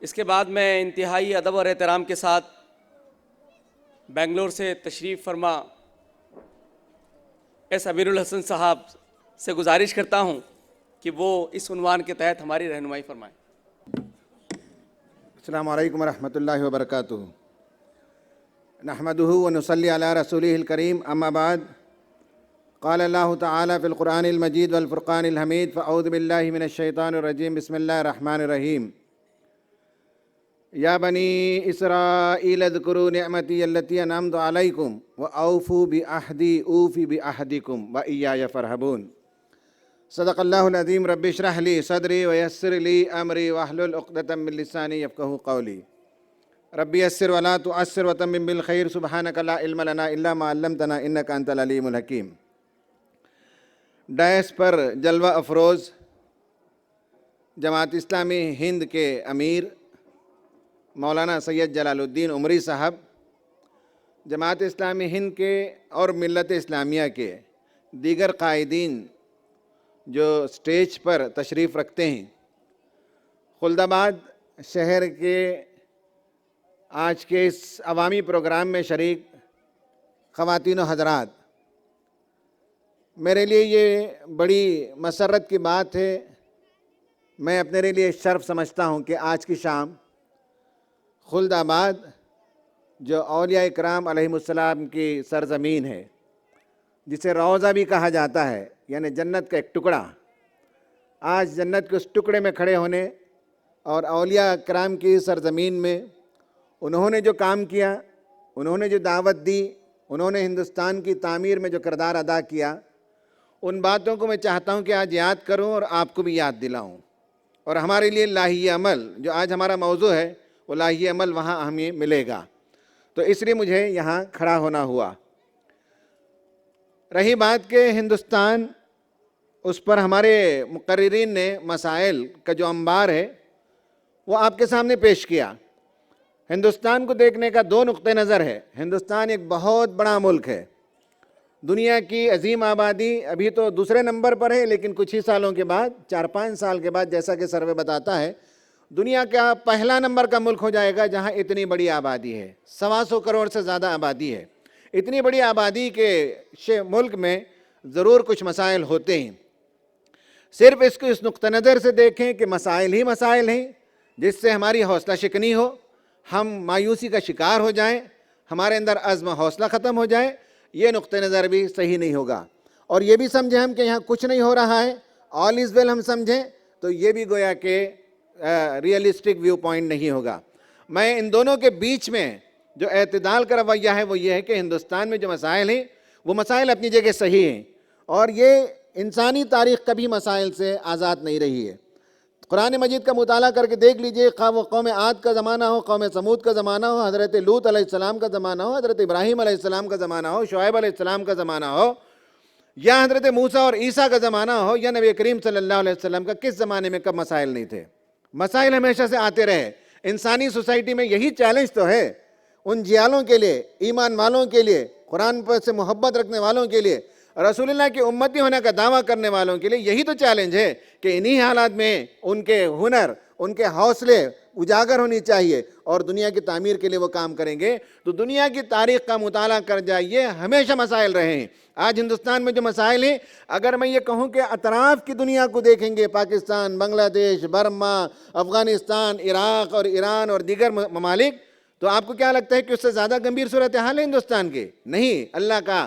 اس کے بعد میں انتہائی ادب اور احترام کے ساتھ بنگلور سے تشریف فرما ایس امیر الحسن صاحب سے گزارش کرتا ہوں کہ وہ اس عنوان کے تحت ہماری رہنمائی فرمائیں۔ السلام علیکم ورحمۃ اللہ وبرکاتہ۔ نحمدہ ونصلی علی رسولہ الکریم، اما بعد، قال اللہ تعالی فی القرآن المجید والفرقان الحمید، فاعوذ باللہ من الشیطان الرجیم، بسم اللہ الرحمن الرحیم۔ یا بنی اسرائیل اذکروا نعمتی التی انعمت علیکم واوفوا بعہدی اوفی بعہدکم وایای فارہبون۔ صدق اللہ العظیم۔ رب اشرح لی صدری ویسر لی امری واحلل عقدۃ من لسانی یفقہوا قولی۔ رب یسر ولا تعسر وتمم بالخیر، سبحانک لا علم لنا الا ما علمتنا انک انت العلیم الحکیم۔ ڈائس پر جلوہ افروز جماعت اسلامی ہند کے امیر مولانا سید جلال الدین عمری صاحب، جماعت اسلامی ہند کے اور ملت اسلامیہ کے دیگر قائدین جو سٹیج پر تشریف رکھتے ہیں، خلد آباد شہر کے آج کے اس عوامی پروگرام میں شریک خواتین و حضرات، میرے لیے یہ بڑی مسرت کی بات ہے، میں اپنے لیے شرف سمجھتا ہوں کہ آج کی شام خلد آباد جو اولیاء اکرام علیہم السلام کی سرزمین ہے، جسے روضہ بھی کہا جاتا ہے، یعنی جنت کا ایک ٹکڑا، آج جنت کے اس ٹکڑے میں کھڑے ہونے اور اولیاء اکرام کی سرزمین میں انہوں نے جو کام کیا، انہوں نے جو دعوت دی، انہوں نے ہندوستان کی تعمیر میں جو کردار ادا کیا، ان باتوں کو میں چاہتا ہوں کہ آج یاد کروں اور آپ کو بھی یاد دلاؤں، اور ہمارے لیے لاہی عمل جو آج ہمارا موضوع ہے، وہ لاہی عمل وہاں ہمیں ملے گا، تو اس لیے مجھے یہاں کھڑا ہونا ہوا۔ رہی بات کہ ہندوستان، اس پر ہمارے مقررین نے مسائل کا جو انبار ہے وہ آپ کے سامنے پیش کیا۔ ہندوستان کو دیکھنے کا دو نقطہ نظر ہے۔ ہندوستان ایک بہت بڑا ملک ہے، دنیا کی عظیم آبادی ابھی تو دوسرے نمبر پر ہے، لیکن کچھ ہی سالوں کے بعد، 4-5 سال کے بعد، جیسا کہ سروے بتاتا ہے، دنیا کا پہلا نمبر کا ملک ہو جائے گا جہاں اتنی بڑی آبادی ہے۔ 125 کروڑ سے زیادہ آبادی ہے۔ اتنی بڑی آبادی کے ملک میں ضرور کچھ مسائل ہوتے ہیں۔ صرف اس کو اس نقطہ نظر سے دیکھیں کہ مسائل ہی مسائل ہیں، جس سے ہماری حوصلہ شکنی ہو، ہم مایوسی کا شکار ہو جائیں، ہمارے اندر عزم و حوصلہ ختم ہو جائے، یہ نقطہ نظر بھی صحیح نہیں ہوگا۔ اور یہ بھی سمجھیں ہم کہ یہاں کچھ نہیں ہو رہا ہے، آل از ویل ہم سمجھیں، تو یہ بھی گویا کہ ریئلسٹک ویو پوائنٹ نہیں ہوگا۔ میں ان دونوں کے بیچ میں جو اعتدال کا رویہ ہے وہ یہ ہے کہ ہندوستان میں جو مسائل ہیں وہ مسائل اپنی جگہ صحیح ہیں، اور یہ انسانی تاریخ کبھی مسائل سے آزاد نہیں رہی ہے۔ قرآن مجید کا مطالعہ کر کے دیکھ لیجئے، خواہ وہ قوم عاد کا زمانہ ہو، قوم سمود کا زمانہ ہو، حضرت لوط علیہ السلام کا زمانہ ہو، حضرت ابراہیم علیہ السلام کا زمانہ ہو، شعیب علیہ السلام کا زمانہ ہو، یا حضرت موسیٰ اور عیسیٰ کا زمانہ ہو، یا نبی کریم صلی اللہ علیہ وسلم کا کس زمانے میں کب مسائل نہیں تھے؟ مسائل ہمیشہ سے آتے رہے۔ انسانی سوسائٹی میں یہی چیلنج تو ہے، ان جیالوں کے لیے، ایمان والوں کے لیے، قرآن پر سے محبت رکھنے والوں کے لیے، رسول اللہ کی امتی ہونے کا دعویٰ کرنے والوں کے لیے یہی تو چیلنج ہے کہ انہی حالات میں ان کے ہنر، ان کے حوصلے اجاگر ہونی چاہیے، اور دنیا کی تعمیر کے لیے وہ کام کریں گے۔ تو دنیا کی تاریخ کا مطالعہ کر جائیے، ہمیشہ مسائل رہے ہیں۔ آج ہندوستان میں جو مسائل ہیں، اگر میں یہ کہوں کہ اطراف کی دنیا کو دیکھیں گے، پاکستان، بنگلہ دیش، برما، افغانستان، عراق اور ایران اور دیگر ممالک، تو آپ کو کیا لگتا ہے کہ اس سے زیادہ گمبھیر صورتحال ہے ہندوستان کی؟ نہیں۔ اللہ کا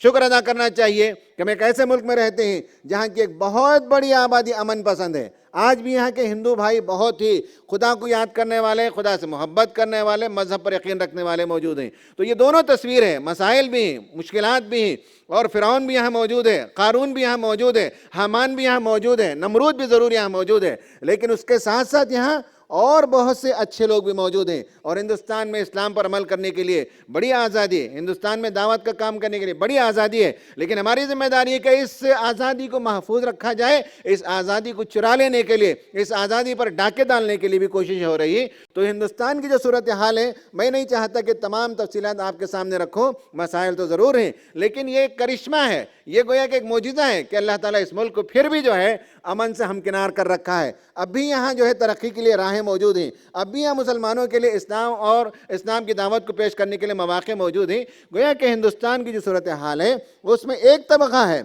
شکر ادا کرنا چاہیے کہ ہم ایک ایسے ملک میں رہتے ہیں جہاں کی ایک بہت بڑی آبادی امن پسند ہے۔ آج بھی یہاں کے ہندو بھائی بہت ہی خدا کو یاد کرنے والے، خدا سے محبت کرنے والے، مذہب پر یقین رکھنے والے موجود ہیں۔ تو یہ دونوں تصویر ہیں، مسائل بھی ہیں، مشکلات بھی ہیں، اور فرعون بھی یہاں موجود ہے، قارون بھی یہاں موجود ہے، حامان بھی یہاں موجود ہے، نمرود بھی ضرور یہاں موجود ہے، لیکن اس کے ساتھ ساتھ یہاں اور بہت سے اچھے لوگ بھی موجود ہیں، اور ہندوستان میں اسلام پر عمل کرنے کے لیے بڑی آزادی ہے، ہندوستان میں دعوت کا کام کرنے کے لیے بڑی آزادی ہے، لیکن ہماری ذمہ داری ہے کہ اس آزادی کو محفوظ رکھا جائے، اس آزادی کو چرا لینے کے لیے، اس آزادی پر ڈاکے ڈالنے کے لیے بھی کوشش ہو رہی ہے۔ تو ہندوستان کی جو صورتحال ہے، میں نہیں چاہتا کہ تمام تفصیلات آپ کے سامنے رکھوں، مسائل تو ضرور ہیں، لیکن یہ ایک کرشمہ ہے، یہ گویا کہ ایک معجزہ ہے کہ اللہ تعالیٰ اس ملک کو پھر بھی جو ہے امن سے ہمکنار کر رکھا ہے. اب بھی یہاں جو ہے ترقی کے لیے راہیں موجود ہیں, اب بھی یہاں مسلمانوں کے لیے اسلام اور اسلام کی دعوت کو پیش کرنے کے لیے مواقع موجود ہیں. گویا کہ ہندوستان کی جو صورتحال ہے اس میں ایک طبقہ ہے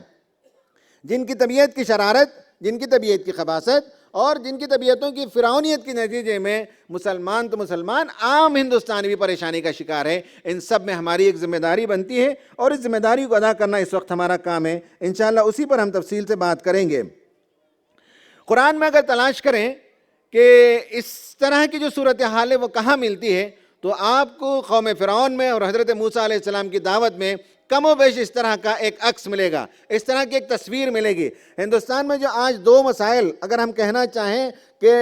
جن کی طبیعت کی شرارت, جن کی طبیعت کی خباثت اور جن کی طبیعتوں کی فرعونیت کے نتیجے میں مسلمان تو مسلمان, عام ہندوستانی بھی پریشانی کا شکار ہے. ان سب میں ہماری ایک ذمہ داری بنتی ہے اور اس ذمہ داری کو ادا کرنا اس وقت ہمارا کام ہے. انشاءاللہ اسی پر ہم تفصیل سے بات کریں گے. قرآن میں اگر تلاش کریں کہ اس طرح کی جو صورتحال ہے وہ کہاں ملتی ہے, تو آپ کو قوم فرعون میں اور حضرت موسیٰ علیہ السلام کی دعوت میں کم و بیش اس طرح کا ایک عکس ملے گا, اس طرح کی ایک تصویر ملے گی. ہندوستان میں جو آج دو مسائل اگر ہم کہنا چاہیں کہ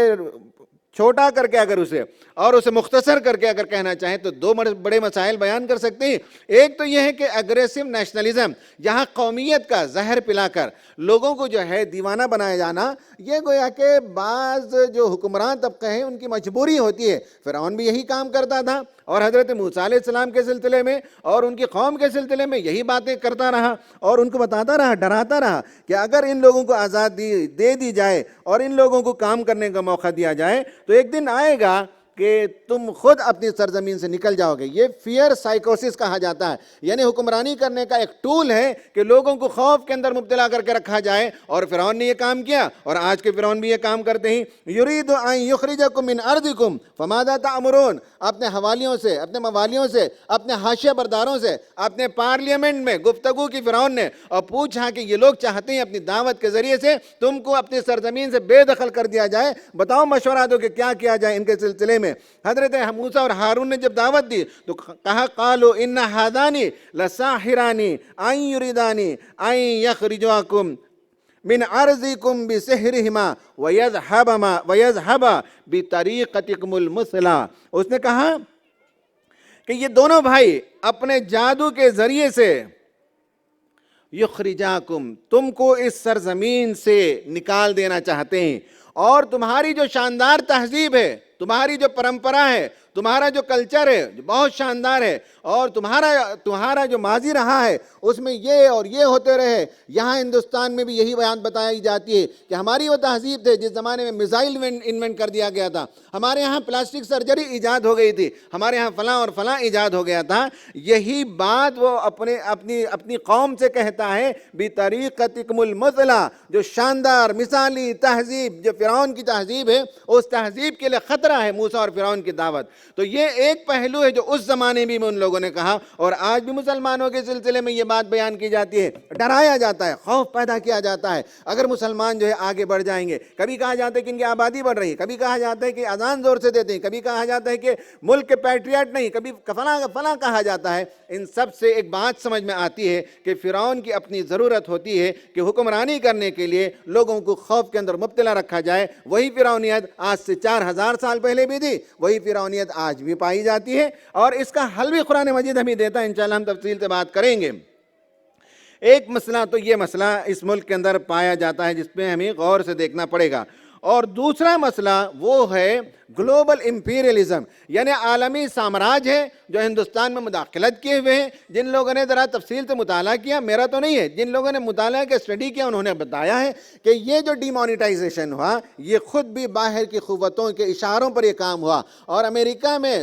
چھوٹا کر کے اگر اسے مختصر کر کے اگر کہنا چاہیں تو دو بڑے مسائل بیان کر سکتے ہیں. ایک تو یہ ہے کہ اگریسو نیشنلزم, جہاں قومیت کا زہر پلا کر لوگوں کو جو ہے دیوانہ بنایا جانا, یہ گویا کہ بعض جو حکمران طبقے ہیں ان کی مجبوری ہوتی ہے. فرعون بھی یہی کام کرتا تھا اور حضرت موسیٰ علیہ السلام کے سلسلے میں اور ان کی قوم کے سلسلے میں یہی باتیں کرتا رہا اور ان کو بتاتا رہا, ڈراتا رہا کہ اگر ان لوگوں کو آزادی دے دی جائے اور ان لوگوں کو کام کرنے کا موقع دیا جائے تو ایک دن آئے گا کہ تم خود اپنی سرزمین سے نکل جاؤ گے. یہ فیئر سائیکوسس کہا جاتا ہے, یعنی حکمرانی کرنے کا ایک ٹول ہے کہ لوگوں کو خوف کے اندر مبتلا کر کے رکھا جائے. اور فرعون نے یہ کام کیا اور آج کے فرعون بھی یہ کام کرتے ہیں. یرید ان یخرجکم من ارضکم فماذا تأمرون, اپنے حوالیوں سے, اپنے موالیوں سے, اپنے حاشیہ برداروں سے, اپنے پارلیمنٹ میں گفتگو کی فرعون نے اور پوچھا کہ یہ لوگ چاہتے ہیں اپنی دعوت کے ذریعے سے تم کو اپنی سرزمین سے بے دخل کر دیا جائے, بتاؤ مشورہ دو کہ کیا کیا جائے ان کے سلسلے میں. حضرت موسیٰ اور ہارون نے جب دعوت دی تو کہا قالوا ان ھذان لساحران ان یریدان ان یخرجوکم من ارضکم بسحرہما ویذھبا بطریقتکم المثلی. اس نے کہا کہ یہ دونوں بھائی اپنے جادو کے ذریعے سے یخرجاکم, تم کو اس سرزمین سے نکال دینا چاہتے ہیں, اور تمہاری جو شاندار تہذیب ہے, تمہاری جو پرمپرا ہے, تمہارا جو کلچر ہے جو بہت شاندار ہے, اور تمہارا جو ماضی رہا ہے اس میں یہ اور یہ ہوتے رہے. یہاں ہندوستان میں بھی یہی بیان بتائی جاتی ہے کہ ہماری وہ تہذیب تھے جس زمانے میں میزائل انوینٹ کر دیا گیا تھا, ہمارے یہاں پلاسٹک سرجری ایجاد ہو گئی تھی, ہمارے یہاں فلاں اور فلاں ایجاد ہو گیا تھا. یہی بات وہ اپنی قوم سے کہتا ہے بطریقتکم المثلی, جو شاندار مثالی تہذیب جو فرعون کی تہذیب ہے اس تہذیب کے لیے خطرہ ہے موسیٰ اور فرعون کی دعوت. تو یہ ایک پہلو ہے جو اس زمانے میں ان لوگوں نے کہا, اور آج بھی مسلمانوں کے سلسلے میں یہ بات بیان کی جاتی ہے, ڈرایا جاتا ہے, خوف پیدا کیا جاتا ہے اگر مسلمان جو ہے آگے بڑھ جائیں گے. کبھی کہا جاتا ہے کہ ان کی آبادی بڑھ رہی ہے, کبھی کہا جاتا ہے کہ اذان زور سے دیتے ہیں, کبھی کہا جاتا ہے کہ ملک کے پیٹریاٹ نہیں, کبھی فلاں کہا جاتا ہے. ان سب سے ایک بات سمجھ میں آتی ہے کہ فرعون کی اپنی ضرورت ہوتی ہے کہ حکمرانی کرنے کے لیے لوگوں کو خوف کے اندر مبتلا رکھا جائے. وہی فرعونیت آج سے 4000 سال پہلے بھی تھی, وہی فرعونیت آج بھی پائی جاتی ہے, اور اس کا حل بھی قرآن مجید ہمیں دیتا ہے. انشاءاللہ ہم تفصیل سے بات کریں گے. ایک مسئلہ تو یہ مسئلہ اس ملک کے اندر پایا جاتا ہے جس پہ ہمیں غور سے دیکھنا پڑے گا, اور دوسرا مسئلہ وہ ہے گلوبل امپیریلزم, یعنی عالمی سامراج ہے جو ہندوستان میں مداخلت کیے ہوئے ہیں. جن لوگوں نے ذرا تفصیل سے مطالعہ کیا, میرا تو نہیں ہے, جن لوگوں نے مطالعہ کے اسٹڈی کیا انہوں نے بتایا ہے کہ یہ جو ڈی مانیٹائزیشن ہوا یہ خود بھی باہر کی قوتوں کے اشاروں پر یہ کام ہوا. اور امریکہ میں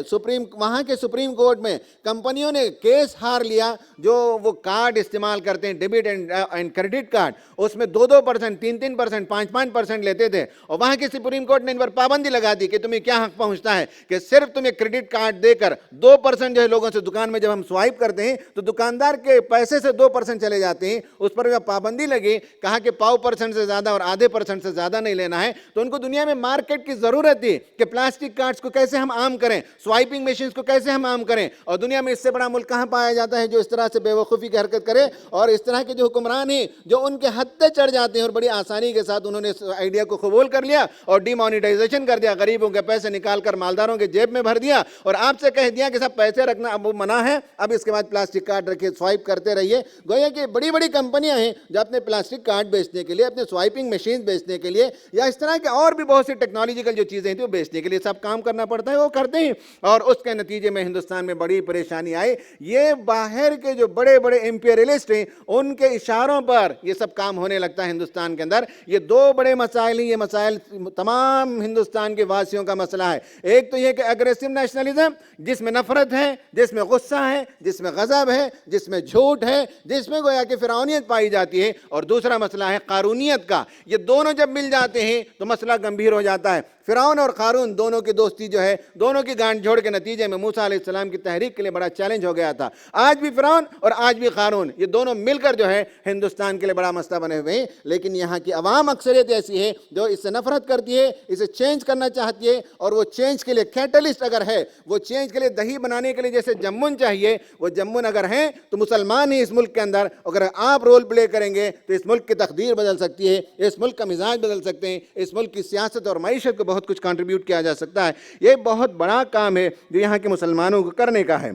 وہاں کے سپریم کورٹ میں کمپنیوں نے کیس ہار لیا جو وہ کارڈ استعمال کرتے ہیں, ڈیبٹ اینڈ کریڈٹ کارڈ, اس میں 2% 3% 5% لیتے تھے, اور وہاں کی سپریم کورٹ نے ان پر پابندی لگا دی کہ تمہیں کیا حق پہنچتا ہے کہ صرف تمہیں کریڈٹ کارڈ دے کر 2% جو ہے لوگوں سے دکان میں جب ہم سوائپ کرتے ہیں تو دکاندار کے پیسے سے 2% چلے جاتے ہیں. اس پر جب پابندی لگی, کہا کہ 0.5% سے زیادہ اور آدھے % سے زیادہ نہیں لینا ہے. تو ان کو دنیا میں مارکیٹ کی ضرورت تھی کہ پلاسٹک کارڈز کو کیسے ہم عام کریں, سوائپنگ مشینز کو کیسے ہم عام کریں, اور دنیا میں اس سے بڑا ملک کہاں پایا جاتا ہے جو اس طرح سے بے وقوفی کی حرکت کرے. اور اس طرح کے جو حکمران ہیں جو ان کے حد تک چڑھ جاتے ہیں اور بڑی آسانی کے ساتھ انہوں نے اس آئیڈیا کو قبول کر لیا اور ڈی مانیٹائزیشن کر دیا, غریبوں کے پیسے نکال کر مالداروں کے جیب میں بھر دیا, اور آپ سے کہہ دیا کہ سب پیسے رکھنا اب منع ہے, اب اس کے بعد پلاسٹک کارڈ رکھیے, سوائپ کرتے رہیے. گویا کہ بڑی بڑی کمپنیاں ہیں جو اپنے پلاسٹک کارڈ بیچنے کے لیے, اپنے سوائپنگ مشین بیچنے کے لیے, یا اس طرح کے اور بھی بہت سی ٹیکنالوجیکل جو چیزیں ہیں وہ بیچنے کے لیے سب کام کرنا پڑتا ہے, وہ کرتے ہیں. اور اس کے نتیجے میں ہندوستان میں بڑی پریشانی آئی. یہ باہر کے جو بڑے بڑے امپیریلسٹ ہیں ان کے اشاروں پر یہ سب کام ہونے لگتا ہے ہندوستان کے اندر. یہ دو بڑے مسائل ہیں, یہ مسائل تمام ہندوستان کے واسیوں کا مسئلہ ہے. ایک تو یہ کہ اگریسو نیشنلزم, جس میں نفرت ہے, جس میں غصہ ہے, جس میں غضب ہے, جس میں جھوٹ ہے, جس میں گویا کہ فرعونیت پائی جاتی ہے. اور دوسرا مسئلہ ہے قارونیت کا. یہ دونوں جب مل جاتے ہیں تو مسئلہ گمبھیر ہو جاتا ہے. فرعون اور قارون دونوں کی دوستی جو ہے, دونوں کی گانٹھ جوڑ کے نتیجے میں موسیٰ علیہ السلام کی تحریک کے لیے بڑا چیلنج ہو گیا تھا. آج بھی فرعون اور آج بھی قارون, یہ دونوں مل کر جو ہے ہندوستان کے لیے بڑا مسئلہ بنے ہوئے ہیں. لیکن یہاں کی عوام اکثریت ایسی ہے جو اس سے نفرت کرتی ہے, اسے چینج کرنا چاہتی ہے, اور وہ چینج کے لیے کیٹلسٹ اگر ہے, وہ چینج کے لیے دہی بنانے کے لیے جیسے جمن چاہیے, وہ جمن اگر ہیں تو مسلمان ہی اس ملک کے اندر اگر آپ رول پلے کریں گے تو اس ملک کی تقدیر بدل سکتی ہے, اس ملک کا مزاج بدل سکتے ہیں, اس ملک کی سیاست اور معیشت کو بہت کچھ کنٹریبیوٹ کیا جا سکتا ہے. یہ بہت بڑا کام ہے جو یہاں کے مسلمانوں کو کرنے کا ہے.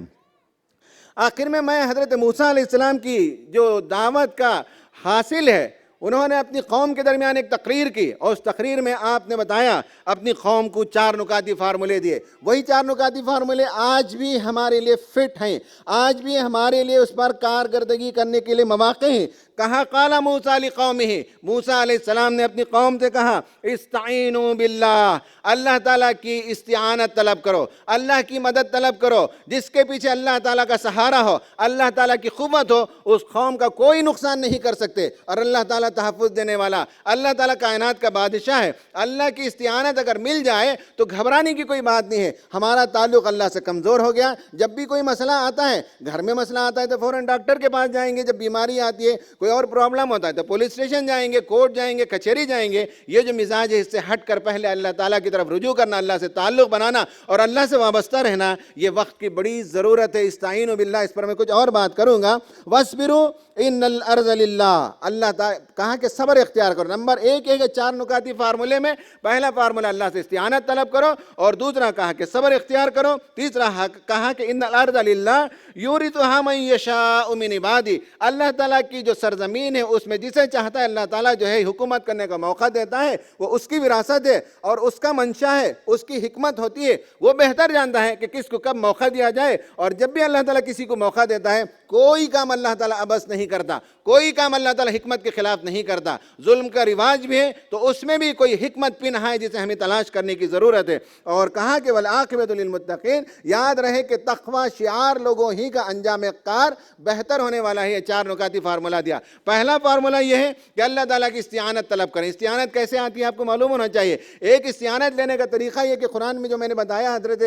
آخر میں حضرت موسیٰ علیہ السلام کی جو دعوت کا حاصل ہے, انہوں نے اپنی قوم کے درمیان ایک تقریر کی, اور اس تقریر میں آپ نے بتایا, اپنی قوم کو 4 نکاتی فارمولے دیے. وہی 4 نکاتی فارمولے آج بھی ہمارے لیے فٹ ہیں, آج بھی ہمارے لیے اس پر کارکردگی کرنے کے لیے مواقع ہیں. کہا قال موسیٰ لقومہ, موسیٰ علیہ السلام نے اپنی قوم سے کہا استعینوا باللہ, اللہ تعالیٰ کی استعانت طلب کرو, اللہ کی مدد طلب کرو. جس کے پیچھے اللہ تعالیٰ کا سہارا ہو, اللہ تعالیٰ کی قوت ہو, اس قوم کا کوئی نقصان نہیں کر سکتے. اور اللہ تعالیٰ تحفظ دینے والا, اللہ تعالیٰ کائنات کا بادشاہ ہے. اللہ کی استعانت اگر مل جائے تو گھبرانے کی کوئی بات نہیں ہے. ہمارا تعلق اللہ سے کمزور ہو گیا, جب بھی کوئی مسئلہ آتا ہے, گھر میں مسئلہ آتا ہے تو فوراً ڈاکٹر کے پاس جائیں گے, جب بیماری آتی ہے, کوئی اور پرابلم ہوتا ہے تو پولیس اسٹیشن جائیں گے, کورٹ جائیں گے, کچہری جائیں گے. یہ جو مزاج ہے اس سے ہٹ کر پہلے اللہ تعالیٰ کی طرف رجوع کرنا, اللہ سے تعلق بنانا اور اللہ سے وابستہ رہنا, یہ وقت کی بڑی ضرورت ہے. استعینوا باللہ, اس پر میں کچھ اور بات کروں گا. وَاصْبِرُوا إِنَّ الْأَرْضَ لِلَّهِ, اللہ تعالیٰ کہا کہ صبر اختیار کرو. نمبر 1 ہے کہ 4 نکاتی فارمولے میں پہلا فارمولہ اللہ سے استعانت طلب کرو, اور دوسرا کہا کہ صبر اختیار کرو, تیسرا کہا کہ ان الارض للہ یورثها من یشاء من عبادی, اللہ تعالیٰ کی جو سرزمین ہے اس میں جسے چاہتا ہے اللہ تعالیٰ جو ہے حکومت کرنے کا موقع دیتا ہے, وہ اس کی وراثت ہے اور اس کا منشا ہے, اس کی حکمت ہوتی ہے. وہ بہتر جانتا ہے کہ کس کو کب موقع دیا جائے, اور جب بھی اللہ تعالیٰ کسی کو موقع دیتا ہے کوئی کام اللہ تعالیٰ عبث نہیں کرتا, کوئی کام اللہ تعالیٰ حکمت کے خلاف نہیں کرتا. ظلم کا رواج بھی ہے تو اس میں بھی کوئی حکمت پن ہے جسے ہمیں تلاش کرنے کی ضرورت ہے. اور کہا کہ والعاقبۃ للمتقین, یاد رہے کہ تقوی شعار لوگوں ہی کا انجام کار بہتر ہونے والا ہے. یہ 4 نکاتی فارمولہ دیا. پہلا فارمولہ یہ ہے کہ اللہ تعالیٰ کی استعانت طلب کریں. استعانت کیسے آتی ہے آپ کو معلوم ہونا چاہیے. ایک استعانت لینے کا طریقہ یہ کہ قرآن میں جو میں نے بتایا, حضرت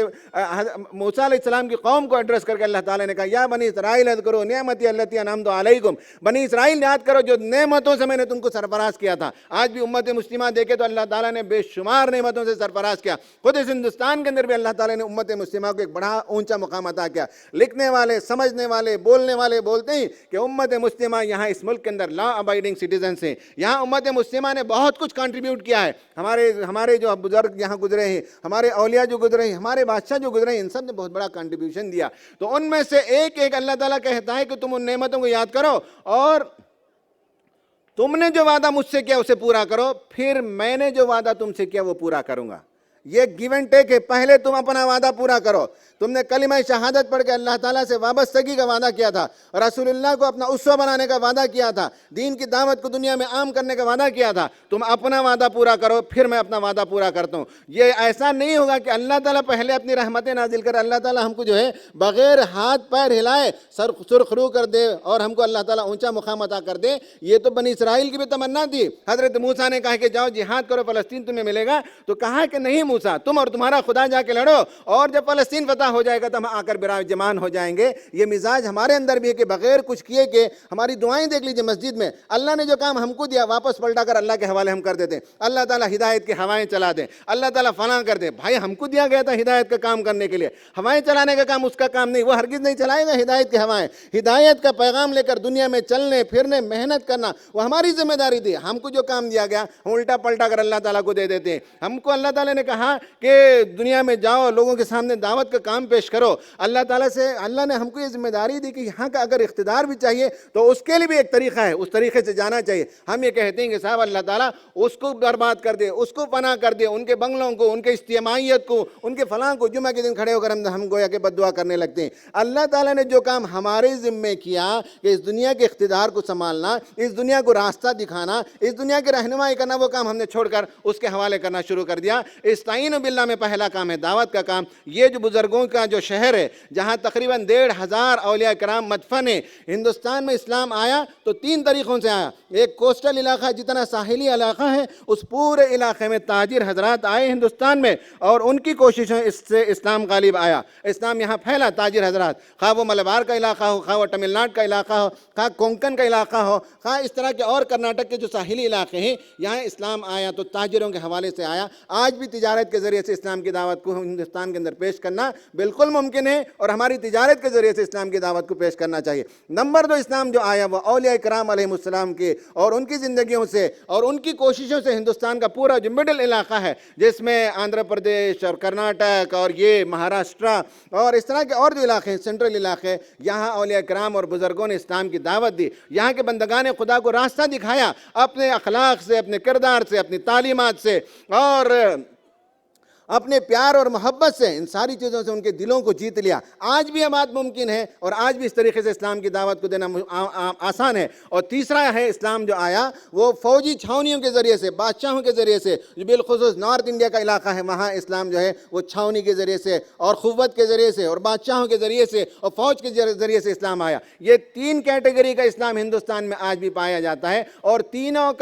موسیٰ علیہ السلام کی قوم کو ایڈریس کر کے اللہ تعالیٰ نے کہا یا بنی اسرائیل اذکروا نعمتی التی انعمت علیکم, بنی اسرائیل یاد کرو جو نعمتوں سے میں نے تم کو سرفراز کیا تھا. آج بھی امت مسلمہ دیکھے تو اللہ تعالیٰ نے بے شمار نعمتوں سے سرفراز کیا. خود اس ہندوستان کے اندر بھی اللہ تعالیٰ نے امت مسلمہ کو ایک بڑا اونچا مقام عطا کیا. لکھنے والے, سمجھنے والے, بولنے والے بولتے ہیں کہ امت مسلمہ یہاں اس ملک کے اندر لا ابائڈنگ سٹیزنس ہیں. یہاں امت مسلمہ نے بہت کچھ کنٹریبیوٹ کیا ہے. ہمارے جو بزرگ یہاں گزرے ہیں, ہمارے اولیاء جو گزرے ہیں, ہمارے بادشاہ جو گزرے ہیں, ان سب نے بہت بڑا کنٹریبیوشن دیا. تو ان میں سے ایک اللہ تعالیٰ کہتا ہے کہ تم ان نعمتوں کو یاد کرو اور تم نے جو وعدہ مجھ سے کیا اسے پورا کرو, پھر میں نے جو وعدہ تم سے کیا وہ پورا کروں گا. یہ گیو اینڈ ٹیک ہے. پہلے تم اپنا وعدہ پورا کرو. تم نے کلمہ شہادت پڑھ کے اللہ تعالیٰ سے وابستگی کا وعدہ کیا تھا, رسول اللہ کو اپنا اسوہ بنانے کا وعدہ کیا تھا, دین کی دعوت کو دنیا میں عام کرنے کا وعدہ کیا تھا. تم اپنا وعدہ پورا کرو, پھر میں اپنا وعدہ پورا کرتا ہوں. یہ ایسا نہیں ہوگا کہ اللہ تعالیٰ پہلے اپنی رحمتیں نازل کر, اللہ تعالیٰ ہم کو جو ہے بغیر ہاتھ پیر ہلائے سرخرو کر دے اور ہم کو اللہ تعالیٰ اونچا مقام عطا کر دے. یہ تو بنی اسرائیل کی بھی تمنا تھی. حضرت موسیٰ نے کہا کہ جاؤ جہاد کرو, فلسطین تمہیں ملے گا. تو کہا کہ نہیں موسیٰ تم اور تمہارا خدا جا کے لڑو، اور جب فلسطین فتح ہو جائے گا تو ہم آ کر براجمان ہو جائیں گے۔ یہ مزاج ہمارے اندر بھی ہے کہ بغیر کچھ کیے کہ ہماری دعائیں دیکھ لیجئے مسجد میں، اللہ نے جو کام ہم کو دیا واپس پلٹا کر اللہ کے حوالے ہم کر دیتے ہیں۔ اللہ تعالیٰ ہدایت کی ہوائیں چلا دیں، اللہ تعالیٰ فلاں کر دیں۔ بھائی ہم کو دیا گیا تھا ہدایت کا کام کرنے کے لیے، ہوائیں چلانے کا کام اس کا کام نہیں، وہ ہرگز نہیں چلائے گا ہدایت کی ہوائیں۔ ہدایت کا پیغام لے کر دنیا میں چلنے پھرنے محنت کرنا وہ ہماری ذمہ داری تھی۔ ہم کو جو کام دیا گیا ہم الٹا پلٹا کر اللہ تعالیٰ کو دے دیتے ہیں۔ ہم کو اللہ تعالیٰ نے کہا کہ دنیا میں جاؤ، لوگوں کے سامنے دعوت کا کام پیش کرو۔ اللہ تعالیٰ سے اللہ نے ہم کو یہ ذمہ داری دی کہ یہاں کا اگر اقتدار بھی چاہیے تو اس کے لیے بھی ایک طریقہ ہے، اس طریقے سے جانا چاہیے۔ ہم یہ کہتے ہیں کہ صاحب اللہ تعالیٰ اس کو برباد کر دے، اس کو پناہ کر دے، ان کے بنگلوں کو، ان کے اجتماعیت کو، ان کے فلاں کو، جمعہ کے دن کھڑے ہو کر ہم گویا کہ بد دعا کرنے لگتے ہیں۔ اللہ تعالیٰ نے جو کام ہمارے ذمے کیا کہ اس دنیا کے اقتدار کو سنبھالنا، اس دنیا کو راستہ دکھانا، اس دنیا کی رہنمائی کرنا، وہ کام ہم نے چھوڑ کر اس کے حوالے کرنا شروع کر دیا۔ استعینوا باللہ میں پہلا کام ہے دعوت کا کام۔ یہ جو بزرگوں کا جو شہر ہے جہاں تقریباً 1500 اولیاء کرام مدفن ہیں، ہندوستان میں اسلام آیا تو 3 طریقوں سے آیا۔ ایک کوسٹل علاقہ جتنا ساحلی علاقہ ہے اس پورے علاقے میں تاجر حضرات آئے ہندوستان میں، اور ان کی کوششوں اس سے اسلام غالب آیا، اسلام یہاں پھیلا۔ تاجر حضرات خواہ وہ ملبار کا علاقہ ہو، خواہ وہ تمل ناڈو کا علاقہ ہو، خواہ کونکن کا علاقہ ہو، خواہ اس طرح کے اور کرناٹک کے جو ساحلی علاقے ہیں، یہاں اسلام آیا تو تاجروں کے حوالے سے آیا۔ آج بھی تجارت کے ذریعے سے اسلام کی دعوت کو ہندوستان کے اندر پیش کرنا بالکل ممکن ہے، اور ہماری تجارت کے ذریعے سے اسلام کی دعوت کو پیش کرنا چاہیے۔ نمبر 2 اسلام جو آیا وہ اولیاء کرام علیہ السلام کے اور ان کی زندگیوں سے اور ان کی کوششوں سے ہندوستان کا پورا جو مڈل علاقہ ہے، جس میں آندھرا پردیش اور کرناٹک اور یہ مہاراشٹرا اور اس طرح کے اور جو علاقے ہیں، سینٹرل علاقے، یہاں اولیاء کرام اور بزرگوں نے اسلام کی دعوت دی، یہاں کے بندگان خدا کو راستہ دکھایا، اپنے اخلاق سے، اپنے کردار سے، اپنی تعلیمات سے اور اپنے پیار اور محبت سے، ان ساری چیزوں سے ان کے دلوں کو جیت لیا۔ آج بھی یہ بات ممکن ہے، اور آج بھی اس طریقے سے اسلام کی دعوت کو دینا آسان ہے۔ اور تیسرا ہے اسلام جو آیا وہ فوجی چھاونیوں کے ذریعے سے، بادشاہوں کے ذریعے سے، جو بالخصوص نارتھ انڈیا کا علاقہ ہے، وہاں اسلام جو ہے وہ چھاونی کے ذریعے سے اور قوت کے ذریعے سے اور بادشاہوں کے ذریعے سے اور فوج کے ذریعے سے اسلام آیا۔ یہ 3 کیٹیگری کا اسلام ہندوستان میں آج بھی پایا جاتا ہے، اور تینوں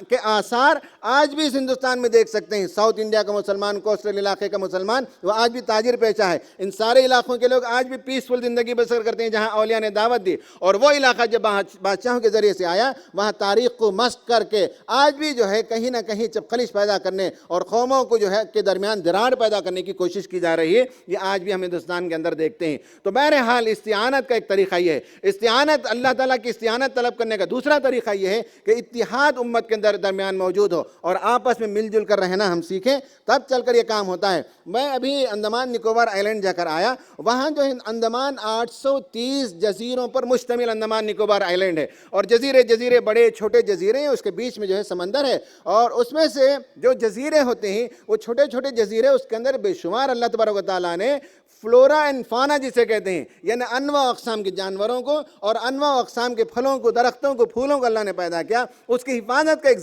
کے آثار آج بھی اس ہندوستان میں دیکھ سکتے ہیں۔ ساؤتھ انڈیا کا مسلمان، کوسٹل علاقے کا مسلمان، وہ آج بھی تاجر پیشہ ہے۔ ان سارے علاقوں کے لوگ آج بھی پیسفل زندگی بسر کرتے ہیں جہاں اولیاء نے دعوت دی، اور وہ علاقہ جب بادشاہوں کے ذریعے سے آیا، وہاں تاریخ کو مسخ کر کے آج بھی جو ہے کہیں نہ کہیں خلش پیدا کرنے اور قوموں کو جو ہے کے درمیان دراڑ پیدا کرنے کی کوشش کی جا رہی ہے۔ یہ آج بھی ہم ہندوستان کے اندر دیکھتے ہیں۔ تو بہرحال استعانت کا ایک طریقہ یہ ہے، استعانت اللہ تعالیٰ کی استعانت طلب کرنے کا دوسرا طریقہ یہ ہے کہ اتحاد امت کے درمیان موجود ہو اور آپس میں مل جل کر رہنا ہم سیکھیں، تب چل کر یہ کام ہوتا ہے۔ میں ابھی انڈمان نکوبار آئلینڈ جا کر آیا، وہاں جو ہے انڈمان 830 جزیروں پر مشتمل انڈمان نکوبار آئلینڈ ہے، اور جزیرے بڑے چھوٹے جزیرے ہیں، اس کے بیچ میں جو ہے سمندر ہے، اور اس میں سے جو جزیرے ہوتے ہیں وہ چھوٹے چھوٹے جزیرے، اس کے اندر بے شمار اللہ تبارک و تعالیٰ نے فلورا اینڈ فانا جسے کہتے ہیں، یعنی انواع اقسام کے جانوروں کو اور انواع اقسام کے پھلوں کو، درختوں کو، پھولوں کو اللہ نے پیدا کیا۔ اس کی حفاظت کا ایک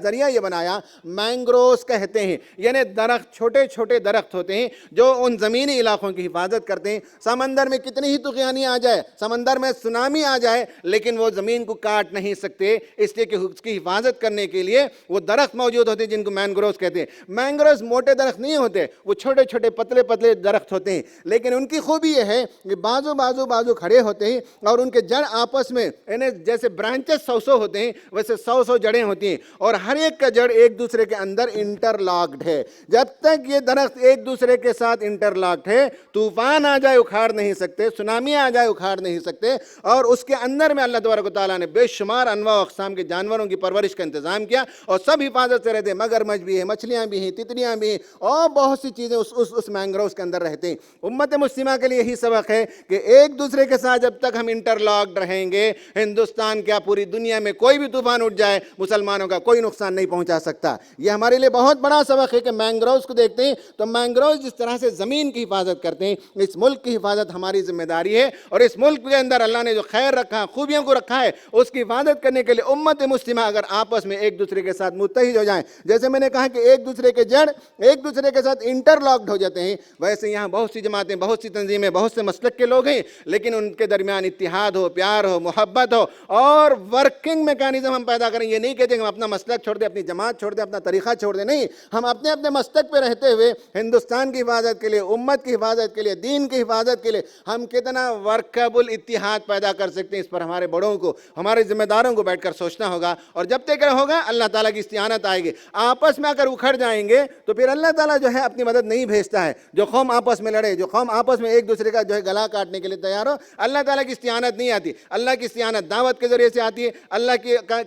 ذریعہ یہ بنایا، مینگروز کہتے ہیں، یعنی درخت، چھوٹے چھوٹے درخت ہوتے ہیں جو ان زمینی علاقوں کی حفاظت کرتے ہیں۔ سمندر میں کتنی ہی طوفانی آ جائے، سمندر میں سونامی آ جائے، لیکن وہ زمین کو کاٹ نہیں سکتے، اس لیے کہ اس کی حفاظت کرنے کے لیے وہ درخت موجود ہوتے ہیں جن کو مینگروز کہتے ہیں۔ مینگروز موٹے درخت نہیں ہوتے، وہ چھوٹے چھوٹے پتلے پتلے درخت ہوتے ہیں، لیکن ان کی خوبی یہ ہے کہ بازو کھڑے ہوتے ہیں، اور ان کے جڑ آپس میں یعنی جیسے برانچز 100 ہوتے ہیں ویسے 100 جڑیں ہوتی ہیں، اور ہر ایک کا جڑ ایک دوسرے کے اندر انٹر لاکڈ ہے۔ جب تک یہ درخت ایک دوسرے کے ساتھ انٹر لاکڈ ہے، طوفان آ جائے اکھاڑ نہیں سکتے، سونامی آ جائے اکھاڑ نہیں سکتے، اور اس کے اندر میں اللہ تبارک و تعالیٰ نے بے شمار انواع و اقسام کے جانوروں کی پرورش کا انتظام کیا، اور سب حفاظت سے رہتے ہیں۔ مگرمچھ بھی ہیں، مچھلیاں بھی ہیں، تتلیاں بھی ہیں، اور بہت سی چیزیں اس مینگروز کے اندر رہتے ہیں۔ امت مسلمہ کے لیے یہی سبق ہے کہ ایک دوسرے کے ساتھ جب تک ہم انٹر لاکڈ رہیں گے، ہندوستان کیا پوری دنیا میں کوئی بھی طوفان اٹھ جائے مسلمانوں کا کوئی نقصان نہیں پہنچا سکتا۔ یہ ہمارے لیے بہت بڑا سبق ہے کہ مینگروز کو دیکھتے ہیں تو مینگروز جس طرح سے زمین کی حفاظت کرتے ہیں، اس ملک کی حفاظت ہماری ذمہ داری ہے، اور اس ملک کے اندر اللہ نے جو خیر رکھا، خوبیوں کو رکھا ہے، اس کی حفاظت کرنے کے لیے امت مسلمہ اگر آپس میں ایک دوسرے کے ساتھ متحد ہو جائیں، جیسے میں نے کہا کہ ایک دوسرے کے جڑ ایک دوسرے کے ساتھ انٹر لاکڈ ہو جاتے ہیں، ویسے یہاں بہت سی جماعتیں، بہت سی تنظیمیں، بہت سے مسلک کے لوگ ہیں، لیکن ان کے درمیان اتحاد ہو، پیار ہو، محبت ہو، اور ورکنگ میکانزم ہم پیدا کریں۔ یہ نہیں کہتے کہ ہم اپنا مسلک چھوڑ دیں دیں, اپنی جماعت چھوڑ دیں, اپنا طریقہ چھوڑ دیں. نہیں, ہم اپنے اپنے مسلک پہ رہتے ہوئے ہندوستان کی حفاظت کے لیے, امت کی حفاظت کے لیے, دین کی حفاظت کے لیے ہم کتنا ورکبل اتحاد پیدا کر سکتے ہیں, اس پر ہمارے بڑوں کو, ہمارے ذمہ داروں کو بیٹھ کر سوچنا ہوگا. اور جب تک ہوگا اللہ تعالیٰ کی استعانت آئے گی. آپس میں اگر اکھڑ جائیں گے تو پھر اللہ تعالیٰ جو ہے اپنی مدد نہیں بھیجتا ہے. جو قوم آپس میں لڑے, جو قوم آپس میں ایک دوسرے کا جو ہے گلا کاٹنے کے لیے تیار ہو, اللہ تعالیٰ کی استعانت نہیں آتی. اللہ کی استعانت دعوت کے ذریعے سے آتی ہے. اللہ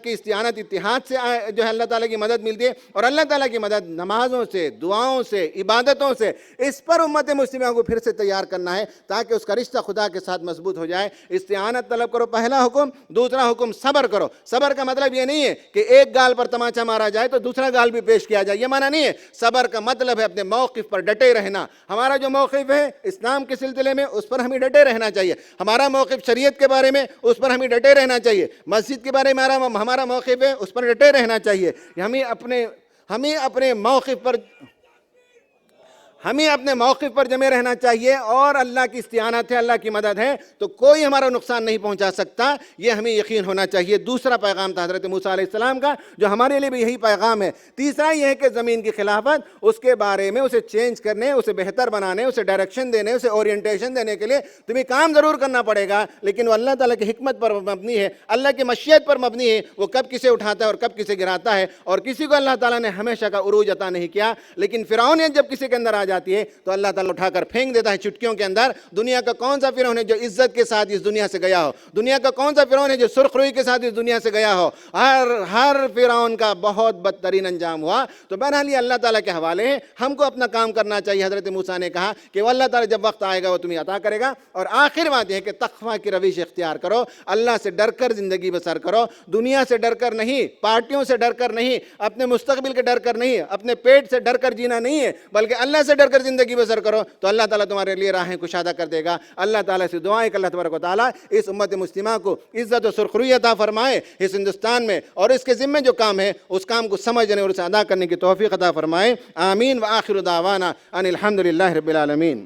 کی استعانت اتحاد سے جو ہے اللہ تعالیٰ کی مدد ملتی ہے. اور اللہ تعالیٰ کی مدد نمازوں سے, دعاؤں سے, عبادتوں سے. اس پر امت مسلمہ کو پھر سے تیار کرنا ہے تاکہ اس کا رشتہ خدا کے ساتھ مضبوط ہو جائے. استعانت طلب کرو, پہلا حکم. دوسرا حکم صبر کرو. صبر کا مطلب یہ نہیں ہے کہ ایک گال پر تماچا مارا جائے تو دوسرا گال بھی پیش کیا جائے, یہ معنی نہیں ہے. صبر کا مطلب ہے اپنے موقف پر ڈٹے رہنا. ہمارا جو موقف ہے اسلام کے سلسلے میں اس پر ہمیں ڈٹے رہنا چاہیے. ہمارا موقف شریعت کے بارے میں اس پر ہمیں ڈٹے رہنا چاہیے. مسجد کے بارے میں ہمارا موقف ہے اس پر ڈٹے رہنا چاہیے. ہمیں اپنے موقف پر جمے رہنا چاہیے. اور اللہ کی استعانت ہے, اللہ کی مدد ہے تو کوئی ہمارا نقصان نہیں پہنچا سکتا, یہ ہمیں یقین ہونا چاہیے. دوسرا پیغام تھا حضرت موسیٰ علیہ السلام کا, جو ہمارے لیے بھی یہی پیغام ہے. تیسرا یہ ہے کہ زمین کی خلافت, اس کے بارے میں اسے چینج کرنے, اسے بہتر بنانے, اسے ڈائریکشن دینے, اسے اورینٹیشن دینے کے لیے تمہیں کام ضرور کرنا پڑے گا, لیکن وہ اللہ تعالیٰ کی حکمت پر مبنی ہے, اللہ کی مشیت پر مبنی ہے. وہ کب کسے اٹھاتا ہے اور کب کسے گراتا ہے. اور کسی کو اللہ تعالیٰ نے ہمیشہ کا عروج عطا نہیں کیا, لیکن فرعونیت جب کسی کے اندر آ جاتی ہے تو اللہ تعالیٰ اٹھا کر پھینک دیتا ہے چٹکیوں کے اندر. دنیا کا کون سا فرعون ہے جو عزت کے ساتھ اس دنیا سے گیا ہو؟ دنیا کا کون سا فرعون ہے جو سرخ روئی کے ساتھ اس دنیا سے گیا ہو؟ ہر فرعون کا بہت بدترین انجام ہوا. تو بہرحال یہ اللہ تعالیٰ کے حوالے ہیں, ہم کو اپنا کام کرنا چاہیے. حضرت موسیٰ نے کہا کہ وہ اللہ تعالیٰ جب وقت آئے گا وہ تمہیں عطا کرے گا. اور آخر بات یہ ہے کہ تقویٰ کی روش اختیار کرو, اللہ سے ڈر کر زندگی بسر کرو. دنیا سے ڈر کر نہیں, پارٹیوں سے ڈر کر نہیں, اپنے مستقبل کے ڈر کر نہیں, اپنے پیٹ سے ڈر کر جینا نہیں ہے, بلکہ اللہ سے ڈر کر زندگی بسر کرو تو اللہ تعالیٰ تمہارے لیے راہیں کشادہ کر دے گا. اللہ تعالیٰ سے دعائیں کہ اللہ تبارک و تعالیٰ اس امت مسلمہ کو عزت و سرخروی عطا فرمائے اس ہندوستان میں, اور اس کے ذمہ جو کام ہے اس کام کو سمجھنے اور اسے ادا کرنے کی توفیق عطا فرمائے. آمین. وآخر دعوانا ان الحمدللہ رب العالمین.